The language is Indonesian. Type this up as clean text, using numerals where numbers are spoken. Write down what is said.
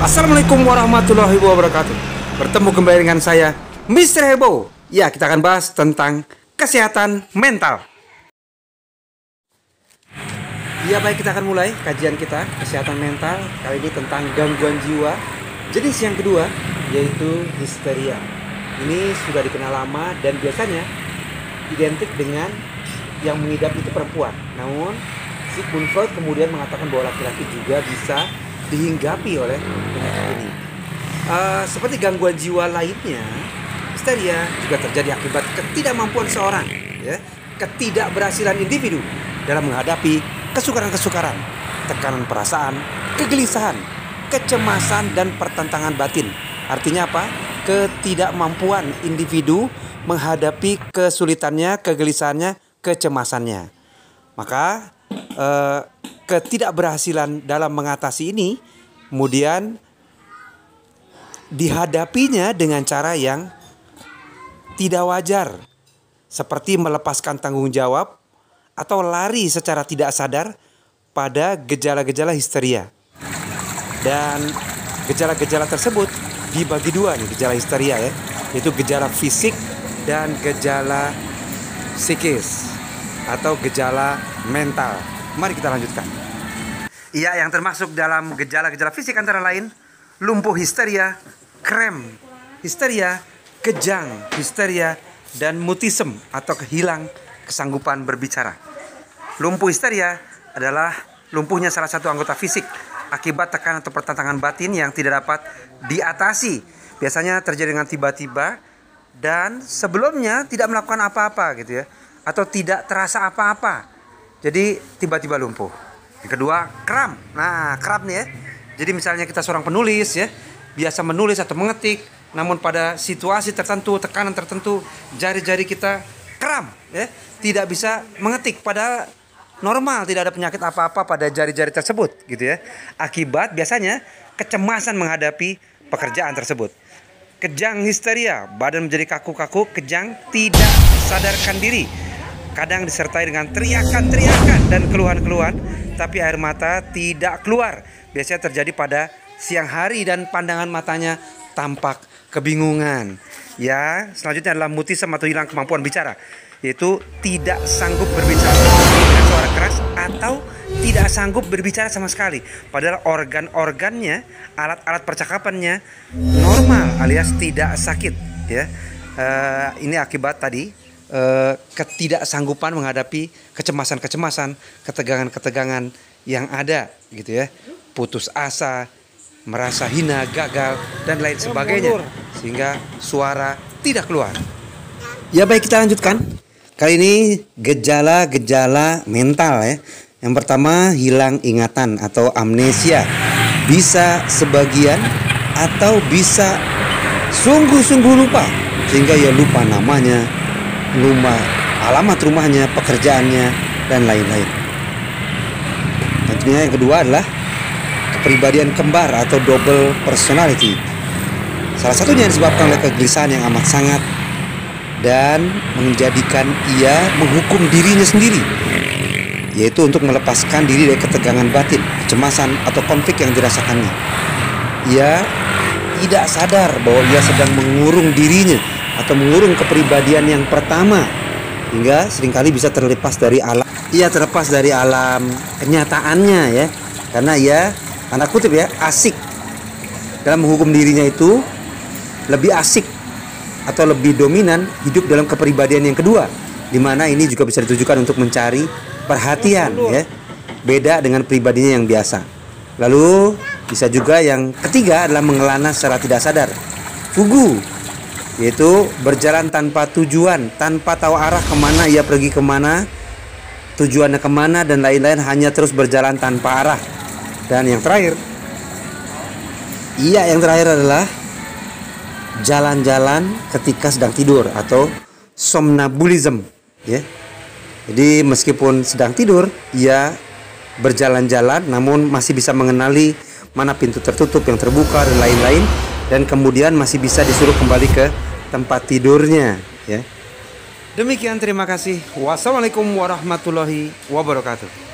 Assalamualaikum warahmatullahi wabarakatuh. Bertemu kembali dengan saya, Mr. Hebo. Ya, kita akan bahas tentang kesehatan mental. Ya, baik, kita akan mulai kajian kita kesehatan mental. Kali ini tentang gangguan jiwa jenis yang kedua, yaitu histeria. Ini sudah dikenal lama dan biasanya identik dengan yang mengidap itu perempuan. Namun Sigmund Freud kemudian mengatakan bahwa laki-laki juga bisa dihinggapi oleh penyakit ini. Seperti gangguan jiwa lainnya, histeria juga terjadi akibat ketidakmampuan seorang, ya, ketidakberhasilan individu dalam menghadapi kesukaran-kesukaran, tekanan perasaan, kegelisahan, kecemasan, dan pertentangan batin. Artinya apa? Ketidakmampuan individu menghadapi kesulitannya, kegelisahannya, kecemasannya. Maka ketidakberhasilan dalam mengatasi ini kemudian dihadapinya dengan cara yang tidak wajar, seperti melepaskan tanggung jawab atau lari secara tidak sadar pada gejala-gejala histeria. Dan gejala-gejala tersebut dibagi dua nih, gejala histeria ya, yaitu gejala fisik dan gejala psikis atau gejala mental. Mari kita lanjutkan. Iya, yang termasuk dalam gejala-gejala fisik antara lain lumpuh histeria, krem histeria, kejang histeria, dan mutisme atau kehilang kesanggupan berbicara. Lumpuh histeria adalah lumpuhnya salah satu anggota fisik akibat tekanan atau pertentangan batin yang tidak dapat diatasi. Biasanya terjadi dengan tiba-tiba dan sebelumnya tidak melakukan apa-apa gitu ya, atau tidak terasa apa-apa. Jadi tiba-tiba lumpuh. Yang kedua, kram. Nah, kram nih ya. Jadi misalnya kita seorang penulis ya, biasa menulis atau mengetik, namun pada situasi tertentu, tekanan tertentu, jari-jari kita kram ya, tidak bisa mengetik, padahal normal, tidak ada penyakit apa-apa pada jari-jari tersebut gitu ya. Akibat biasanya kecemasan menghadapi pekerjaan tersebut. Kejang histeria, badan menjadi kaku-kaku, kejang, tidak sadarkan diri. Kadang disertai dengan teriakan-teriakan dan keluhan-keluhan, tapi air mata tidak keluar. Biasanya terjadi pada siang hari dan pandangan matanya tampak kebingungan. Ya, selanjutnya adalah mutisme atau hilang kemampuan bicara, yaitu tidak sanggup berbicara dengan suara keras atau tidak sanggup berbicara sama sekali. Padahal organ-organnya, alat-alat percakapannya normal alias tidak sakit. Ya, ini akibat tadi ketidaksanggupan menghadapi kecemasan-kecemasan, ketegangan-ketegangan yang ada gitu ya. Putus asa, merasa hina, gagal, dan lain sebagainya, sehingga suara tidak keluar. Ya baik, kita lanjutkan. Kali ini gejala-gejala mental ya. Yang pertama, hilang ingatan atau amnesia. Bisa sebagian atau bisa sungguh-sungguh lupa, sehingga ya lupa namanya, lupa alamat rumahnya, pekerjaannya, dan lain-lain. Tentunya yang kedua adalah kepribadian kembar atau double personality. Salah satunya disebabkan oleh kegelisahan yang amat sangat dan menjadikan ia menghukum dirinya sendiri, yaitu untuk melepaskan diri dari ketegangan batin, kecemasan, atau konflik yang dirasakannya. Ia tidak sadar bahwa ia sedang mengurung dirinya atau mengurung kepribadian yang pertama, hingga seringkali bisa terlepas dari alam. Ia terlepas dari alam kenyataannya ya, karena ia, tanda kutip ya, asik dalam menghukum dirinya. Itu lebih asik atau lebih dominan hidup dalam kepribadian yang kedua, dimana ini juga bisa ditujukan untuk mencari perhatian ya, beda dengan pribadinya yang biasa. Lalu bisa juga yang ketiga adalah mengelana secara tidak sadar, fugu, yaitu berjalan tanpa tujuan, tanpa tahu arah kemana ia pergi, kemana tujuannya, kemana, dan lain-lain, hanya terus berjalan tanpa arah. Dan yang terakhir adalah jalan-jalan ketika sedang tidur atau somnambulism ya. Jadi meskipun sedang tidur, ia berjalan-jalan namun masih bisa mengenali mana pintu tertutup, yang terbuka, dan lain-lain, dan kemudian masih bisa disuruh kembali ke tempat tidurnya ya. Demikian, terima kasih. Wassalamualaikum warahmatullahi wabarakatuh.